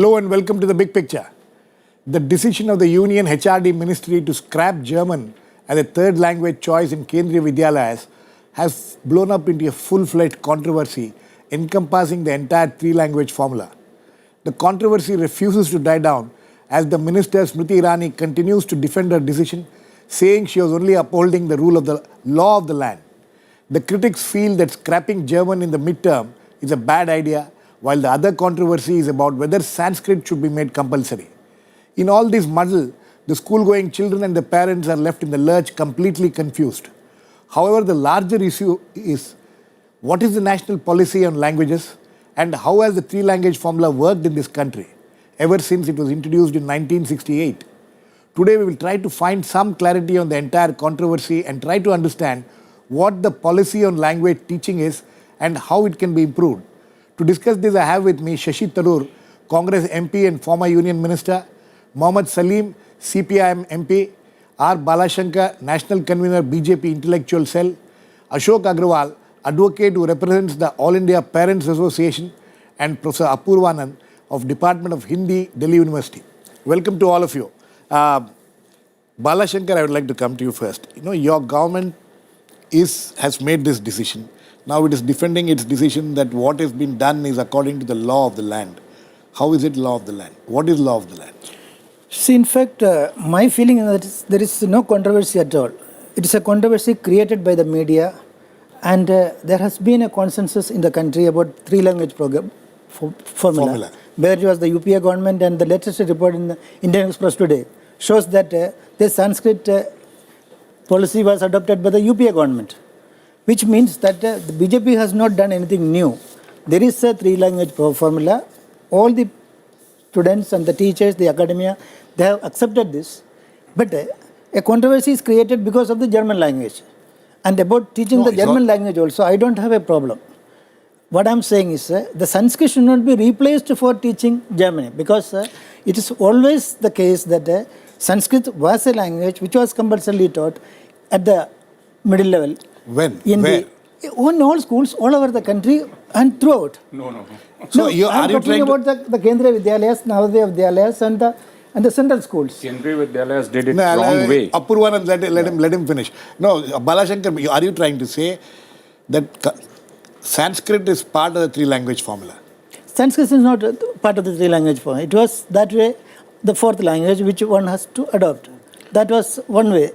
Hello and welcome to The Big Picture. The decision of the Union HRD Ministry to scrap German as a third language choice in Kendriya Vidyalayas has blown up into a full-fledged controversy encompassing the entire three-language formula. The controversy refuses to die down as the Minister Smriti Irani continues to defend her decision, saying she was only upholding the rule of the law of the land. The critics feel that scrapping German in the midterm is a bad idea, while the other controversy is about whether Sanskrit should be made compulsory. In all this muddle, the school-going children and the parents are left in the lurch completely confused. However, the larger issue is what is the national policy on languages and how has the three-language formula worked in this country ever since it was introduced in 1968. Today we will try to find some clarity on the entire controversy and try to understand what the policy on language teaching is and how it can be improved. To discuss this, I have with me Shashi Tharoor, Congress MP and former Union Minister, Mohammad Salim, CPIM MP, R. Bala, National Convener, BJP Intellectual Cell, Ashok Agrawal, Advocate who represents the All India Parents Association, and Professor Apurvanand of Department of Hindi, Delhi University. Welcome to all of you. Bala, I would like to come to you first. Your government has made this decision. Now it is defending its decision that what has been done is according to the law of the land. How is it law of the land? What is law of the land? See, in fact, my feeling is that there is no controversy at all. It is a controversy created by the media, and there has been a consensus in the country about three-language program formula. Whether it was the UPA government, and the latest report in the Indian Express today shows that the Sanskrit policy was adopted by the UPA government, which means that the BJP has not done anything new. There is a three-language formula. All the students and the teachers, the academia, they have accepted this. But a controversy is created because of the German language. And about teaching the German language also, I don't have a problem. What I'm saying is the Sanskrit should not be replaced for teaching German, because it is always the case that Sanskrit was a language which was compulsorily taught at the middle level. When? In all schools, all over the country and throughout. No. So I'm talking about the Kendriya Vidyalayas, Navodaya Vidyalayas and the central schools. Kendriya Vidyalayas did it wrong way. Apurvanand, let him finish. No, Bala, are you trying to say that Sanskrit is part of the three-language formula? Sanskrit is not part of the three-language formula. It was that way the fourth language which one has to adopt. That was one way.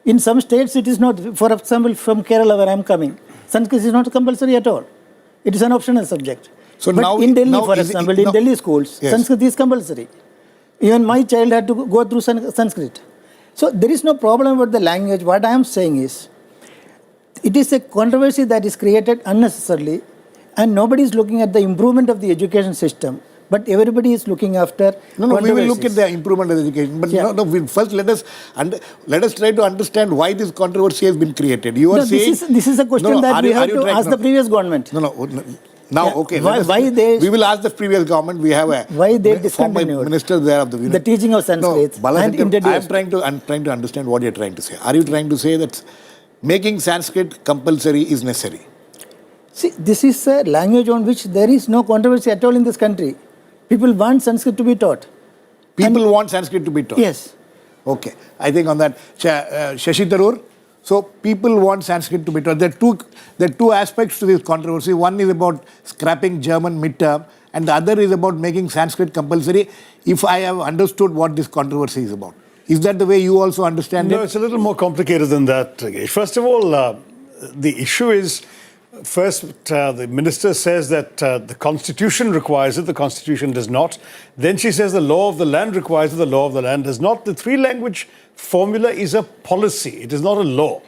In some states it is not. For example, from Kerala where I am coming, Sanskrit is not compulsory at all. It is an optional subject. So but now, in Delhi, for example, in Delhi schools, yes, Sanskrit is compulsory. Even my child had to go through Sanskrit. So there is no problem about the language. What I am saying is, it is a controversy that is created unnecessarily, and nobody is looking at the improvement of the education system, but everybody is looking after. No, we will look at the improvement of the education. But first let us try to understand why this controversy has been created. You are saying this is a question that we have to ask the previous government. Okay. We will ask the previous government. We have a former minister there of the teaching of Sanskrit. I'm trying to understand what you are trying to say. Are you trying to say that making Sanskrit compulsory is necessary? See, this is a language on which there is no controversy at all in this country. People want Sanskrit to be taught. People want Sanskrit to be taught? Yes. Okay. I think on that, Shashi Tharoor, so people want Sanskrit to be taught. There are two aspects to this controversy. One is about scrapping German midterm, and the other is about making Sanskrit compulsory, if I have understood what this controversy is about. Is that the way you also understand it? No, it's a little more complicated than that, Rakesh. First of all, the issue is, first, the minister says that the Constitution requires it, the Constitution does not. Then she says the law of the land requires it, the law of the land does not. The three-language formula is a policy, it is not a law.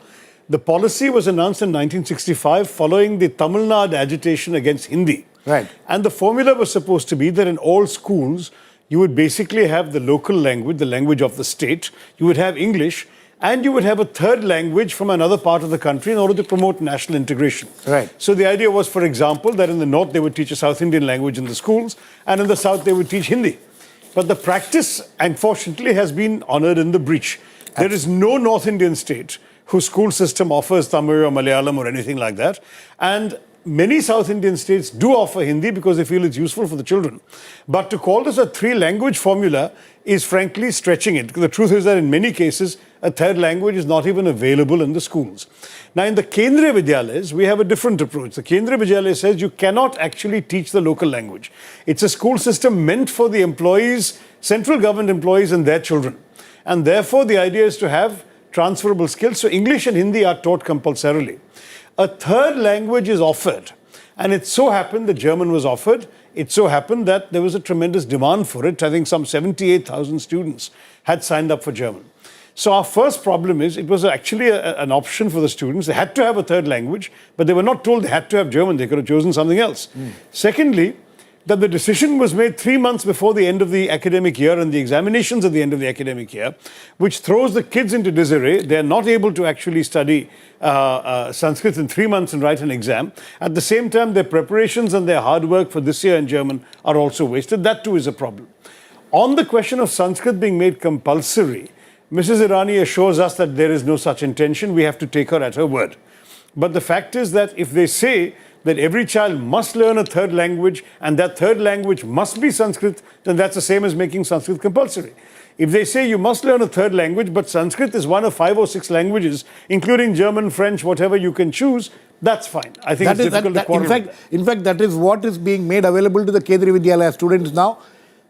The policy was announced in 1965 following the Tamil Nadu agitation against Hindi. Right. And the formula was supposed to be that in all schools, you would basically have the local language, the language of the state, you would have English, and you would have a third language from another part of the country in order to promote national integration. Right. So the idea was, for example, that in the north they would teach a South Indian language in the schools, and in the south they would teach Hindi. But the practice, unfortunately, has been honored in the breach. There is no North Indian state whose school system offers Tamil or Malayalam or anything like that. And many South Indian states do offer Hindi because they feel it's useful for the children. But to call this a three-language formula is frankly stretching it. The truth is that in many cases, a third language is not even available in the schools. Now, in the Kendriya Vidyalayas, we have a different approach. The Kendriya Vidyalaya says you cannot actually teach the local language. It's a school system meant for the employees, central government employees and their children. And therefore, the idea is to have transferable skills. So English and Hindi are taught compulsorily. A third language is offered. And it so happened that German was offered. It so happened that there was a tremendous demand for it. I think some 78,000 students had signed up for German. So our first problem is it was actually an option for the students. They had to have a third language, but they were not told they had to have German. They could have chosen something else. Secondly, that the decision was made 3 months before the end of the academic year and the examinations at the end of the academic year, which throws the kids into disarray. They're not able to actually study Sanskrit in 3 months and write an exam. At the same time, their preparations and their hard work for this year in German are also wasted. That too is a problem. On the question of Sanskrit being made compulsory, Mrs. Irani assures us that there is no such intention. We have to take her at her word. But the fact is that if they say that every child must learn a third language and that third language must be Sanskrit, then that's the same as making Sanskrit compulsory. If they say you must learn a third language, but Sanskrit is one of 5 or 6 languages, including German, French, whatever you can choose, that's fine. I think it's difficult to quarrel. In fact, that is what is being made available to the Kendriya Vidyalaya students now.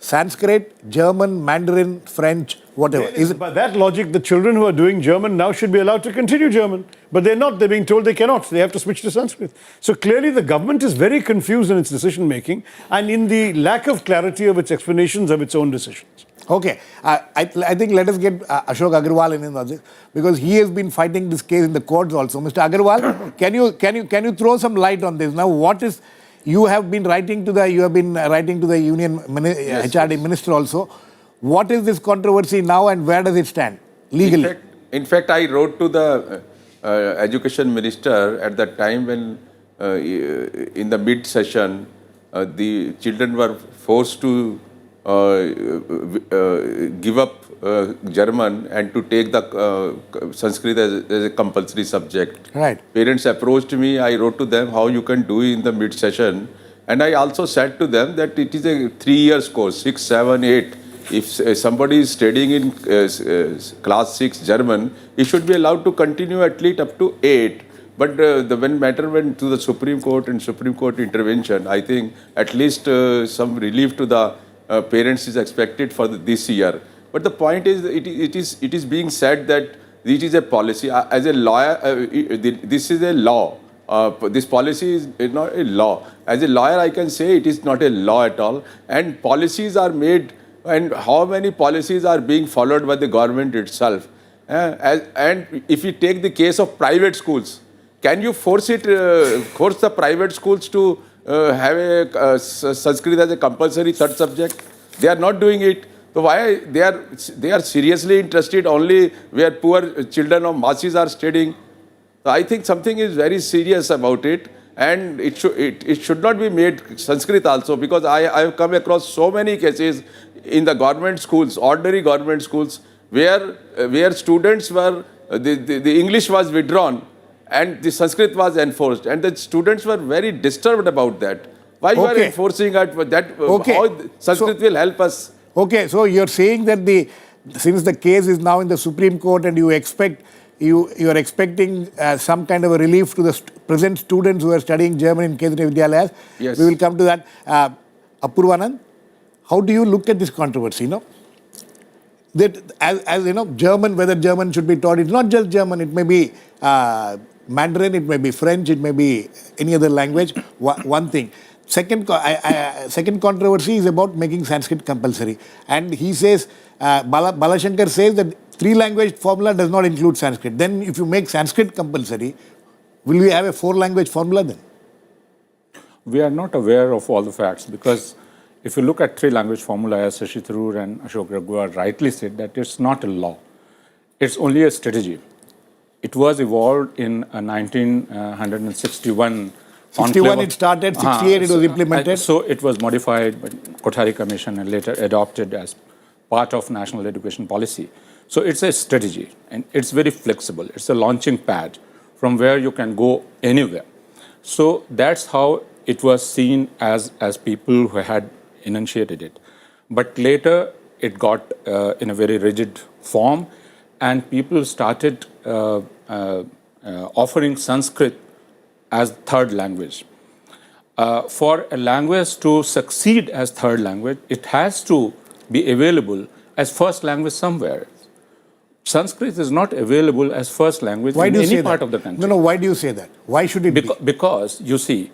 Sanskrit, German, Mandarin, French, whatever. By that logic, the children who are doing German now should be allowed to continue German. But they're not. They're being told they cannot. They have to switch to Sanskrit. So clearly the government is very confused in its decision making and in the lack of clarity of its explanations of its own decisions. Okay. I think let us get Ashok Agarwal in on this because he has been fighting this case in the courts also. Mr. Agarwal, can you throw some light on this? Now, what is... You have been writing to the union HRD minister also. What is this controversy now and where does it stand legally? In fact, I wrote to the education minister at the time when in the mid-session the children were forced to give up German and to take the Sanskrit as a compulsory subject. Right. Parents approached me. I wrote to them how you can do in the mid-session. And I also said to them that it is a 3 year course, 6, 7, 8. If somebody is studying in class 6 German, he should be allowed to continue at least up to 8. But when matter went to the Supreme Court and Supreme Court intervention, I think at least some relief to the parents is expected for this year. But the point is, it is being said that it is a policy. As a lawyer, this is a law. This policy is not a law. As a lawyer, I can say it is not a law at all. And policies are made, and how many policies are being followed by the government itself. And if you take the case of private schools, can you force the private schools to have a Sanskrit as a compulsory third subject? They are not doing it. So why they are seriously interested only where poor children of masses are studying? So I think something is very serious about it, and it should not be made Sanskrit also, because I have come across so many cases in the government schools, ordinary government schools, where students were the English was withdrawn and the Sanskrit was enforced, and the students were very disturbed about that. Why you are enforcing that? How Sanskrit will help us? Okay, so you're saying that since the case is now in the Supreme Court and you are expecting some kind of a relief to the present students who are studying German in Kendriya Vidyalayas. Yes. We will come to that. Apurvanand, how do you look at this controversy? That as you know, German, whether German should be taught, it's not just German. It may be Mandarin, it may be French, it may be any other language. One thing. Second controversy is about making Sanskrit compulsory. And he says, Bala Shankar says that 3-language formula does not include Sanskrit. Then if you make Sanskrit compulsory, will we have a 4-language formula then? We are not aware of all the facts, because if you look at 3-language formula, as Shashi Tharoor and Ashok Agarwal rightly said, that it's not a law. It's only a strategy. It was evolved in 1961. 61 it started, 68 it was implemented. So it was modified by Kothari Commission and later adopted as part of national education policy. So it's a strategy and it's very flexible. It's a launching pad from where you can go anywhere. So that's how it was seen as people who had enunciated it. But later it got in a very rigid form, and people started offering Sanskrit as third language. For a language to succeed as third language, it has to be available as first language somewhere. Sanskrit is not available as first language Why in do you any say part that? of the country. No, why do you say that? Why should it be? Because, you see,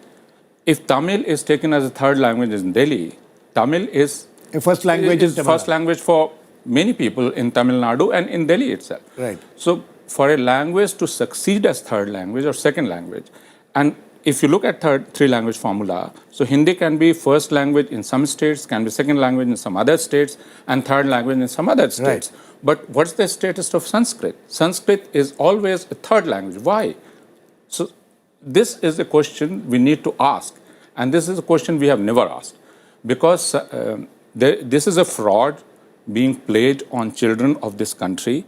if Tamil is taken as a third language in Delhi, Tamil is A first language is in Tamil first Nadu. language for many people in Tamil Nadu and in Delhi itself. Right. So for a language to succeed as third language or second language, and if you look at three language formula, so Hindi can be first language in some states, can be second language in some other states, and third language in some other states. Right. But what's the status of Sanskrit? Sanskrit is always a third language. Why? So this is a question we need to ask, and this is a question we have never asked, because this is a fraud being played on children of this country.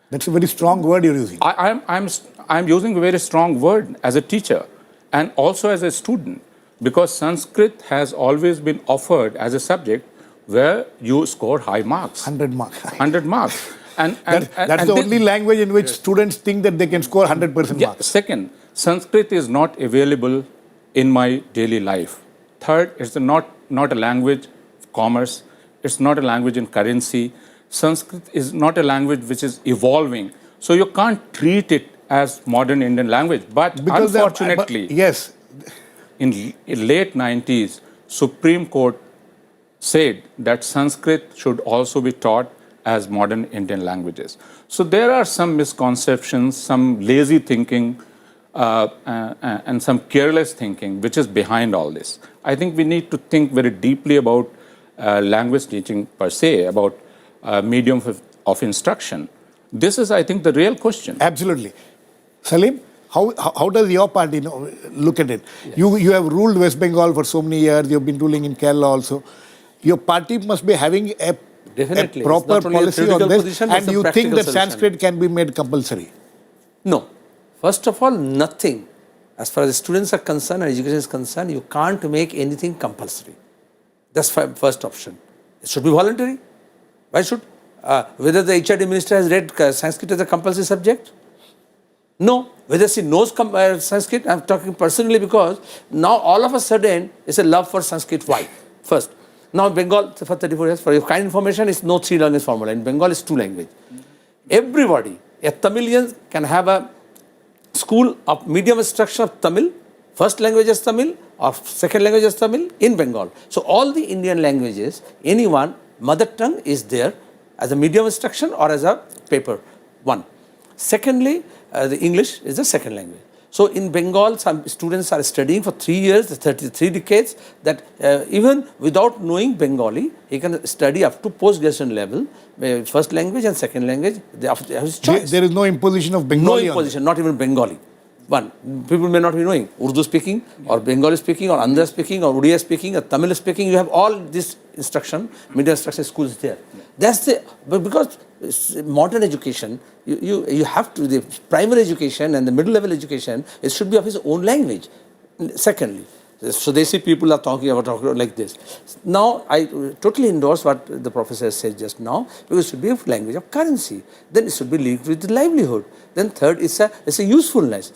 That's a very strong word you're using. I'm using a very strong word as a teacher and also as a student, because Sanskrit has always been offered as a subject where you score high marks. 100 marks. 100 marks. And That's the only language in which students think that they can score 100% Yeah, marks. second, Sanskrit is not available in my daily life. Third, it's not a language of commerce. It's not a language in currency. Sanskrit is not a language which is evolving. So you can't treat it as modern Indian language. But Because unfortunately, yes, in late 90s, Supreme Court said that Sanskrit should also be taught as modern Indian languages. So there are some misconceptions, some lazy thinking, and some careless thinking which is behind all this. I think we need to think very deeply about language teaching per se, about medium of instruction. This is, I think, the real question. absolutely. Salim, how does your party look at it? Yeah. You have ruled West Bengal for so many years. You've been ruling in Kerala also. Your party must be having a Definitely. proper It's not only a policy on theoretical this, position, but and some you think practical that solution. Sanskrit can be made compulsory. No. First of all, nothing. As far as students are concerned and education is concerned, you can't make anything compulsory. That's first option. It should be voluntary. Why should? Whether the HRD minister has read Sanskrit as a compulsory subject? No. Whether she knows Sanskrit? I'm talking personally, because now all of a sudden it's a love for Sanskrit. Why? First. Now Bengal, for 34 years, for your kind information, is no three language formula. In Bengal, it's two language. Everybody, a Tamilian can have a school of medium instruction of Tamil, first language is Tamil or second language is Tamil in Bengal. So all the Indian languages, anyone, mother tongue is there as a medium instruction or as a paper, one. Secondly, the English is the second language. So in Bengal, some students are studying for 3 years, 33 decades, that even without knowing Bengali, he can study up to post-graduation level, first language and second language, they have his choice. There is no imposition of Bengali. No imposition, not even Bengali. One, people may not be knowing Urdu speaking or Bengali speaking or Andhra speaking or Odia speaking or Tamil speaking. You have all this instruction, media instruction schools there. That's the, but because modern education, you have to, the primary education and the middle level education, it should be of his own language. Secondly, so they see people are talking like this. Now, I totally endorse what the professor said just now, because it should be a language of currency. Then it should be linked with the livelihood. Then third, it's a usefulness.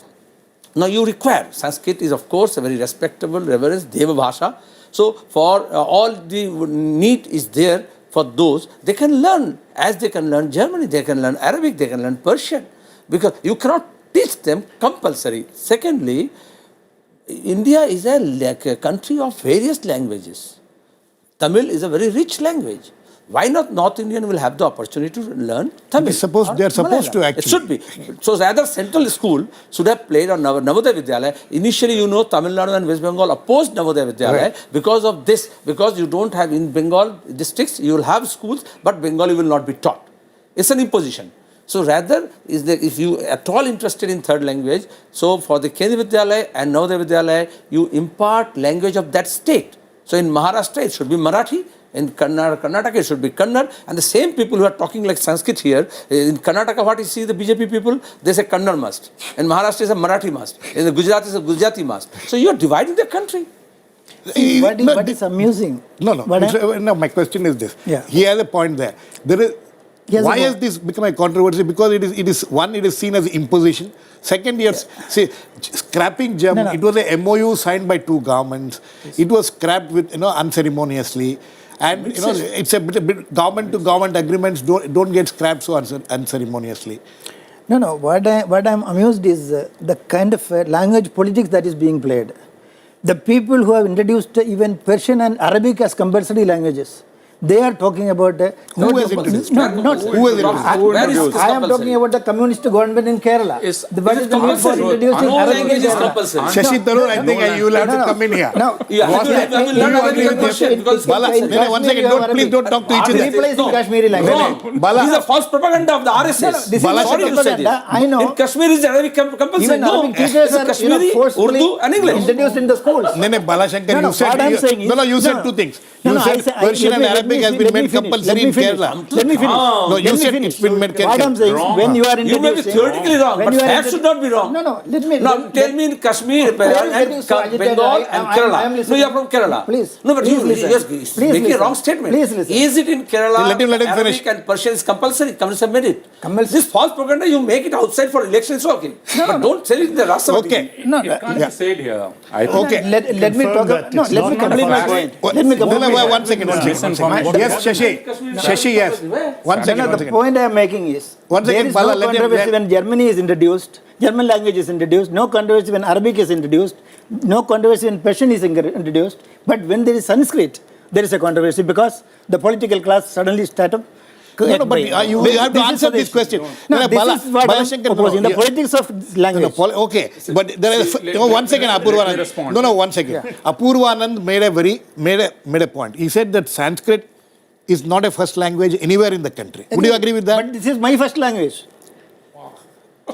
Now you require, Sanskrit is of course a very respectable, reverence, Deva Bhasha. So for all the need is there for those, they can learn, as they can learn German, they can learn Arabic, they can learn Persian. Because you cannot teach them compulsory. Secondly, India is a country of various languages. Tamil is a very rich language. Why not North Indian will have the opportunity to learn Tamil? They are supposed to actually. It should be. So rather central school should have played on Navodaya Vidyalaya. Initially, Tamil Nadu and West Bengal opposed Navodaya Vidyalaya because of this. Because you don't have in Bengal districts, you will have schools, but Bengali will not be taught. It's an imposition. So rather, if you are at all interested in third language, so for the Kendriya Vidyalaya and Navodaya Vidyalaya, you impart language of that state. So in Maharashtra, it should be Marathi. In Karnataka, it should be Kannada. And the same people who are talking like Sanskrit here, in Karnataka, what you see the BJP people? They say Kannada must. In Maharashtra, it's a Marathi must. In the Gujarat, it's a Gujarati must. So you are dividing the country. What is amusing? No, my question is this. Yeah. He has a point there. Why has this become a controversy? Because it is seen as imposition. Second, see, scrapping German, it was a MOU signed by two governments. It was scrapped with, unceremoniously. And, it's a bit government-to-government agreements don't get scrapped so unceremoniously. No. What I'm amused is the kind of language politics that is being played. The people who have introduced even Persian and Arabic as compulsory languages, they are talking about who has introduced? Not who has introduced? I am talking about the communist government in Kerala. What is the need for introducing No Arabic? language is compulsory. Shashi Tharoor, I think you will have to come in here. No. Yeah, I will learn Arabic and Persian because Bala, one second, please don't talk to each other. Replace in Kashmiri language. wrong. Bala- This is a false propaganda of the RSS. this is Bala- Sorry to say this. propaganda. I know. In Kashmir is Arabic compulsory. Even No, Arabic teachers it's are Kashmiri, forcefully Urdu and English. introduced in the schools. Bala Shankar, No, you said what I'm saying is, you said two things. No, You I said say- Persian and let me Arabic has finish, been let me made finish, compulsory let me in finish. Kerala. Let me finish. No, you Let me said finish. it's been made What I'm saying is, when you are You may be introducing... theoretically wrong, when but you are facts should not be wrong. No, let me... Now tell me in Kashmir, and Bengal and Kerala. No, you are from Kerala. Please. No, but Please you listen. just Please making a listen. wrong statement. Please listen. Is it in Kerala, Let him Arabic finish. and Persian is compulsory? Communists have made it. Compulsory. This false propaganda, you make it outside for elections, okay. But don't tell it in the Rashtrapati. Okay. No, It can't be said here. I think Okay. let me talk... that No, it's let me not complete my fact. point. Let me complete my point. One second. Yes, Shashi, yes. One second. The point I am making is, One there second, is Bala, no let him- controversy when Germany is introduced, German language is introduced, no controversy when Arabic is introduced, no controversy when Persian is introduced, but when there is Sanskrit, there is a controversy because the political class suddenly start up. No, but you have to answer this question. No, Bala- this is what Bala I'm Shankar, opposing, no, the politics of language. Okay, but there is one second, let me Apurvanand. respond. No, one second. Apurvanand made a point. He said that Sanskrit is not a first language anywhere in the country. Would you agree with that? But this is my first language.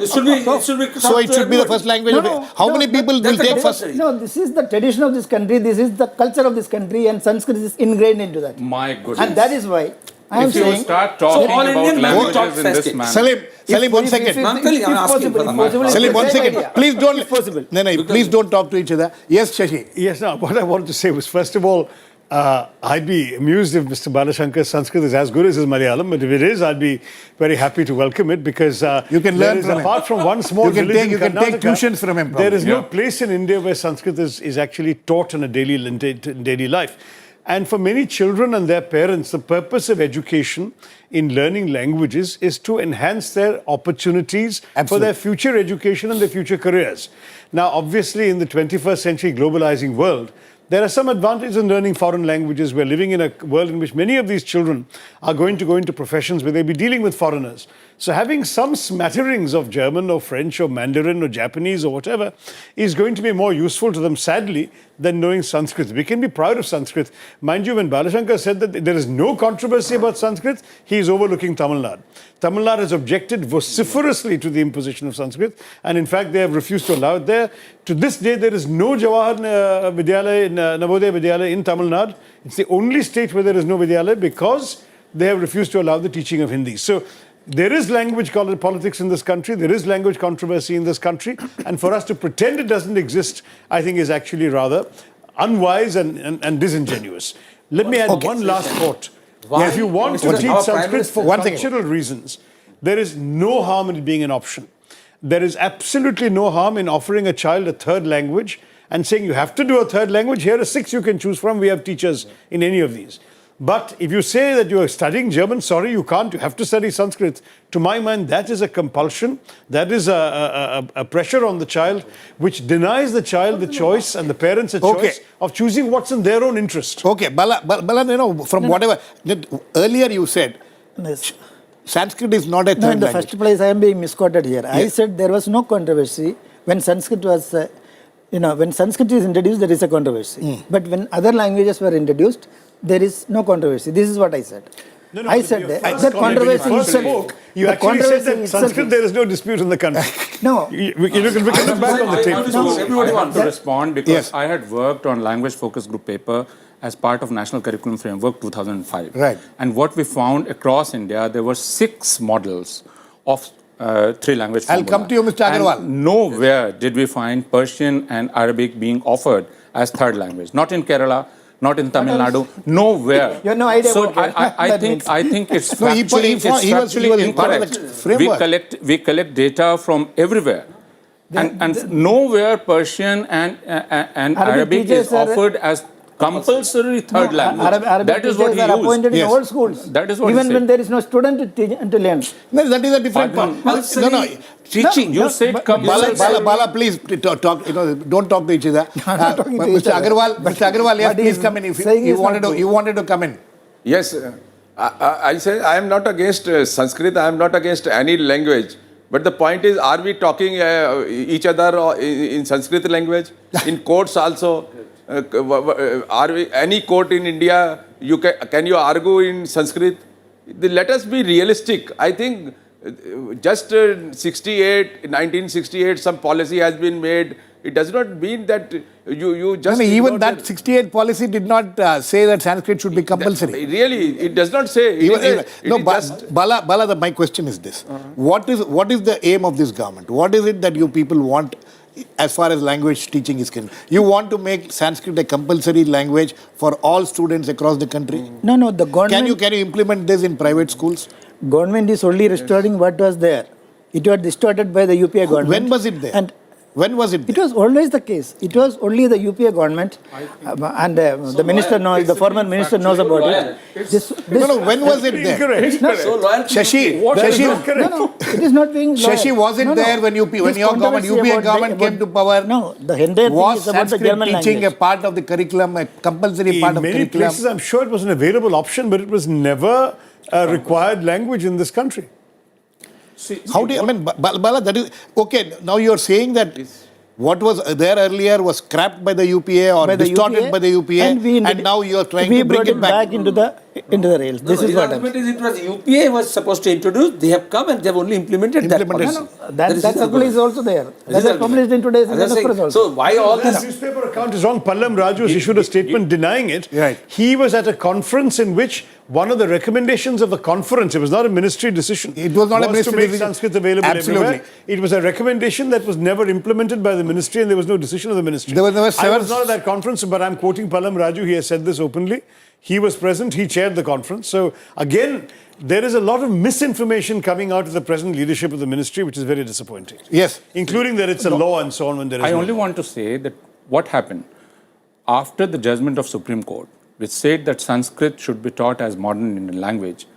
It should be. So it should be the first language. How many people will that's take the first? compulsory. No, this is the tradition of this country, this is the culture of this country, and Sanskrit is ingrained into that. My goodness. And that is why I am If you saying... start talking all about Indian language languages in this talk manner, Salim, one second. I'm telling you, I'm asking for that. Salim, one second. Please don't. If possible. No, please don't talk to each other. Yes, Shashi. Yes, no, what I wanted to say was, first of all, I'd be amused if Mr. Bala Shankar's Sanskrit is as good as his Malayalam, but if it is, I'd be very happy to welcome it because You can there learn is, from him. apart from one small You can village take- in you can take Karnataka, tuitions from him, there is no probably. place in India where Sanskrit is actually taught in a daily life. And for many children and their parents, the purpose of education in learning languages is to enhance their opportunities for their future education and their future careers. Now, obviously, in the 21st century globalizing world, there are some advantages in learning foreign languages. We're living in a world in which many of these children are going to go into professions where they'll be dealing with foreigners. So having some smatterings of German or French or Mandarin or Japanese or whatever is going to be more useful to them, sadly, than knowing Sanskrit. We can be proud of Sanskrit. Mind you, when Bala Shankar said that there is no controversy about Sanskrit, he is overlooking Tamil Nadu. Tamil Nadu has objected vociferously to the imposition of Sanskrit, and in fact, they have refused to allow it there. To this day, there is no Jawahar Vidyalaya, Navodaya Vidyalaya in Tamil Nadu. It's the only state where there is no Vidyalaya because they have refused to allow the teaching of Hindi. So there is language politics in this country. There is language controversy in this country. And for us to pretend it doesn't exist, I think is actually rather unwise and disingenuous. Let me add one last thought. If you want to teach Sanskrit for cultural reasons, there is no harm in it being an option. There is absolutely no harm in offering a child a third language and saying you have to do a third language. Here are 6 you can choose from. We have teachers in any of these. But if you say that you are studying German, sorry, you can't. You have to study Sanskrit. To my mind, that is a compulsion. That is a pressure on the child, which denies the child the choice and the parents a choice of choosing what's in their own interest. Okay, Bala, from whatever. Earlier you said, Yes. Sanskrit is not a third No, in the language. first place, I am being misquoted here. I said there was no controversy when Sanskrit was, when Sanskrit is introduced, there is a controversy. But when other languages were introduced, there is no controversy. This is what I said. I said that controversy itself. You the actually said controversy that itself Sanskrit, is- there is no dispute in the country. No. We can look back on the tape. I want to respond because I had worked on language focus group paper as part of National Curriculum Framework 2005. Right. And what we found across India, there were 6 models of 3-language I'll formula. come to you, Mr. Agarwal. And nowhere did we find Persian and Arabic being offered as third language. Not in Kerala, not in Tamil Nadu, nowhere. You have no idea so about it. I think it's No, he factually was part of incorrect. the framework. We collect data from everywhere. And nowhere Persian and Arabic is teachers are- offered as compulsory third language. Arabic That is what he teachers are appointed used. in all schools. That is what he Even when said. there is no student to teach and to learn. No, that is a different Pardon? part. No, Teaching. You said compulsory. Bala, please talk. Don't talk to each other. not talking to each Mr. other. Mr. Agarwal, yes, What he please is come in. If saying you is wanted not to, true. you wanted to come in. Yes, I say I am not against Sanskrit, I am not against any language. But the point is, are we talking each other in Sanskrit language? In courts also? Are we, any court in India, can you argue in Sanskrit? Let us be realistic. I think just 1968, some policy has been made. It does not mean that you just... Even that 68 policy did not say that Sanskrit should be compulsory. Really, it does not say. Bala, my question is this. What is the aim of this government? What is it that you people want as far as language teaching is concerned? You want to make Sanskrit a compulsory language for all students across the country? No, the government... Can you implement this in private schools? Government is only restoring what was there. It was distorted by the UPA government. When was it there? And when was it there? it was always the case. It was only the UPA government, and the minister knows, the former minister knows about it. When was it there? Incorrect. So loyal to Shashi, No, it is not being loyal. Shashi, was it there when your government, UPA government came to power? No, the entire thing Was is about the Sanskrit German teaching language. a part of the curriculum, a compulsory part In of many curriculum? places, I'm sure it was an available option, but it was never a required language in this country. How do you, Bala, that is, okay, now you're saying that what was there earlier was scrapped by the UPA or By the distorted UPA, by the UPA, and now you're trying to bring it back. into the rails. This is what argument is it was UPA was supposed to introduce. They have come and they have only implemented that Implemented. policy. that circle is also there. That is published in today's As I say, Express also. so why all This this? newspaper account is wrong. Pallam Raju has issued a statement denying it. Right. He was at a conference in which one of the recommendations of the conference, it was not a ministry decision. It was not a ministry to make decision. Sanskrit available Absolutely. everywhere. It was a recommendation that was never implemented by the ministry, and there was no decision of the ministry. There was never I several- was not at that conference, but I'm quoting Pallam Raju. He has said this openly. He was present. He chaired the conference. So again, there is a lot of misinformation coming out of the present leadership of the ministry, which is very disappointing. Yes. Including that it's a law and so on when there is I no only law. want to say that what happened after the judgment of Supreme Court, which said that Sanskrit should be taught as modern Indian language,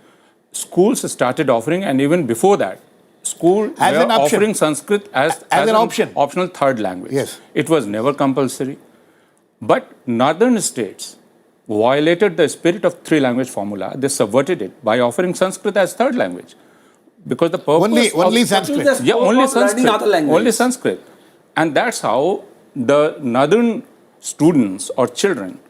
schools started offering, and even before that, schools As were an option. offering Sanskrit as an option. optional third language. Yes. It was never compulsory. But northern states violated the spirit of 3-language formula. They subverted it by offering Sanskrit as third language. Because the purpose Only of, Sanskrit. Just Yeah, spoke only of learning Sanskrit. other languages. Only Sanskrit. And that's how the northern students or children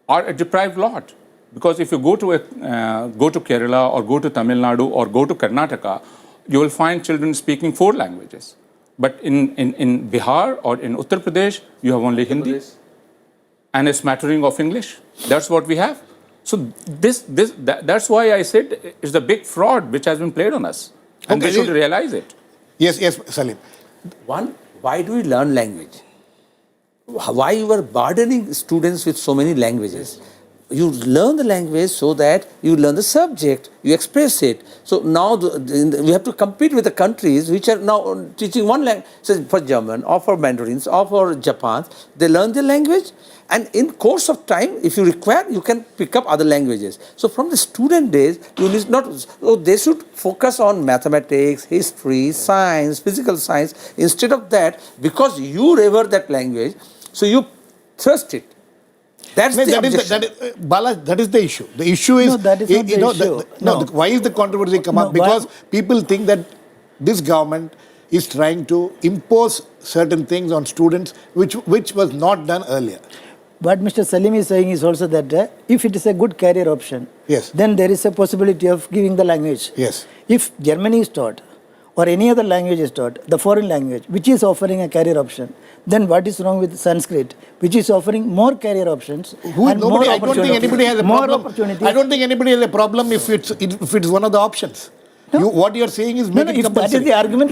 are a deprived lot. Because if you go to Kerala or go to Tamil Nadu or go to Karnataka, you will find children speaking 4 languages. But in Bihar or in Uttar Pradesh, you have only Hindi and a smattering of English. That's what we have. So that's why I said it's a big fraud which has been played on us. And Okay, they should realize it. Yes, Salim. One, why do we learn language? Why you are burdening students with so many languages? You learn the language so that you learn the subject, you express it. So now we have to compete with the countries which are now teaching one language. So for German or for Mandarins or for Japan, they learn the language, and in course of time, if you require, you can pick up other languages. So from the student days, you need not. So they should focus on mathematics, history, science, physical science. Instead of that, because you revere that language, so you trust it. That's the objection. Bala, that is the issue. The issue is... No, that is not the issue. Why is the controversy come up? No, why- Because people think that this government is trying to impose certain things on students which was not done earlier. What Mr. Salim is saying is also that if it is a good career option, Yes. then there is a possibility of giving the language. Yes. If Germany is taught, or any other language is taught, the foreign language, which is offering a career option, then what is wrong with Sanskrit, which is offering more career options and more I don't think anybody has a problem. opportunities? I don't think anybody has a problem if it's one of the options. No. What you are saying is No, make no, it if that compulsory. is the argument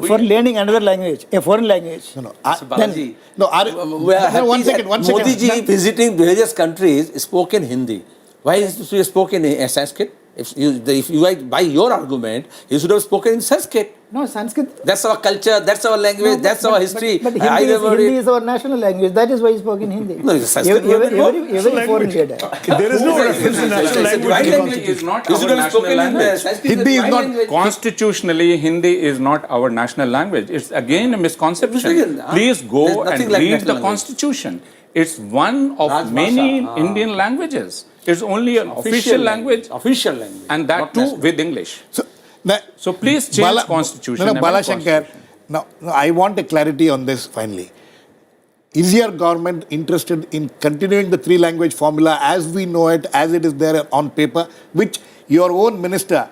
for learning another language, a foreign language. No, So, Balaji, no, we are happy one second, that one second. Modi ji visiting various countries spoke in Hindi. Why is he spoken in Sanskrit? If you buy your argument, he should have spoken in Sanskrit. No, Sanskrit. That's our culture, that's our language, No, that's our history. But Hindi is our national language. That is why he spoke in Hindi. No, Sanskrit Every foreign leader. There is no reference to national language in the Hindi is not You our should have national spoken in language. Sanskrit. Hindi is not Constitutionally, Hindi is not our national language. It's again a misconception. Please There's go nothing and like read national the language. Constitution. It's one of Rajbhasha, many Indian languages. It's only an official language, Official language. and that not too national. with English. now, So please change Constitution. No, amend Bala Shankar, Constitution. no, I want a clarity on this finally. Is your government interested in continuing the three-language formula as we know it, as it is there on paper, which your own minister,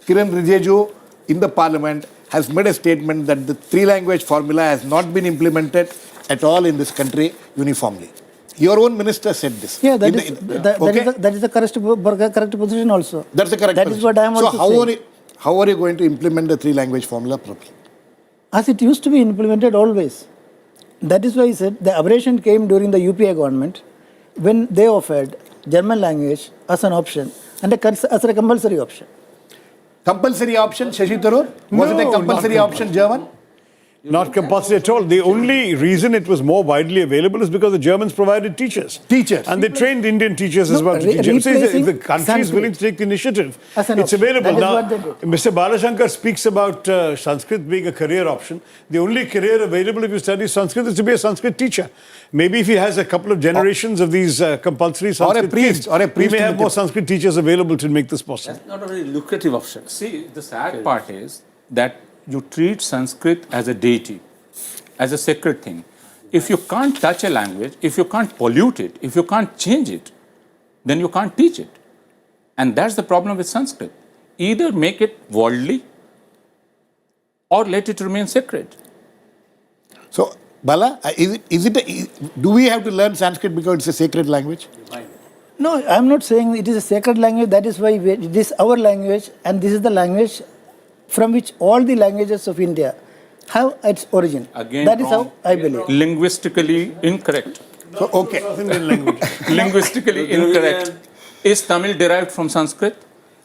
Kiran Rijiju, in the parliament, has made a statement that the three-language formula has not been implemented at all in this country uniformly. Your own minister said this. Yeah, that Okay? is the correct position also. That's the correct That is position. what I am so also saying. how are you going to implement the three-language formula properly? As it used to be implemented always. That is why I said the aberration came during the UPA government when they offered German language as an option and as a compulsory option. Compulsory option, Shashi Tharoor? Was it a No, compulsory not option, German? Not compulsory at all. The only reason it was more widely available is because the Germans provided teachers. Teachers. And they trained Indian teachers as No, well to teach German. So replacing if the country is Sanskrit willing to take the initiative, as an it's option. available. That is Now, what they did. Mr. Bala Shankar speaks about Sanskrit being a career option. The only career available if you study Sanskrit is to be a Sanskrit teacher. Maybe if he has a couple of generations of these compulsory Sanskrit priest, kids, or a priest we may in have the more Sanskrit teachers available to make this possible. That's not a very lucrative option. See, the sad part is that you treat Sanskrit as a deity, as a sacred thing. If you can't touch a language, if you can't pollute it, if you can't change it, then you can't teach it. And that's the problem with Sanskrit. Either make it worldly or let it remain sacred. So, Bala, do we have to learn Sanskrit because it's a sacred language? No, I am not saying it is a sacred language. That is why it is our language, and this is the language from which all the languages of India have its origin. Again, that is wrong. how I believe. Linguistically incorrect. So, okay. Indian language. Linguistically incorrect. Is Tamil derived from Sanskrit?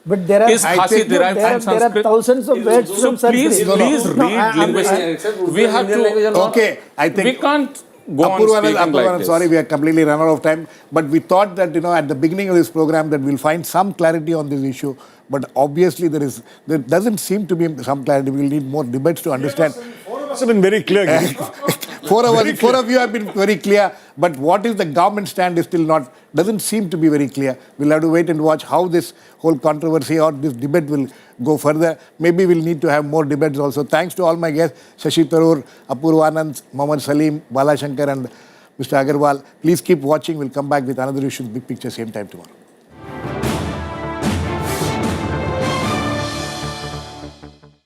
But there are, Is Khasi derived from there are Sanskrit? thousands of words So from Sanskrit. please read linguistics. We have to. Okay, I think We can't go on speaking like this. sorry, we are completely run out of time. But we thought that, at the beginning of this program that we'll find some clarity on this issue. But obviously there doesn't seem to be some clarity. We'll need more debates to understand. Four of us have been very clear. Four of you have been very clear, but what is the government stand is still not, doesn't seem to be very clear. We'll have to wait and watch how this whole controversy or this debate will go further. Maybe we'll need to have more debates also. Thanks to all my guests, Shashi Tharoor, Apurvanand, Mohammad Salim, Bala Shankar and Mr. Agarwal. Please keep watching. We'll come back with another issue, big picture, same time tomorrow.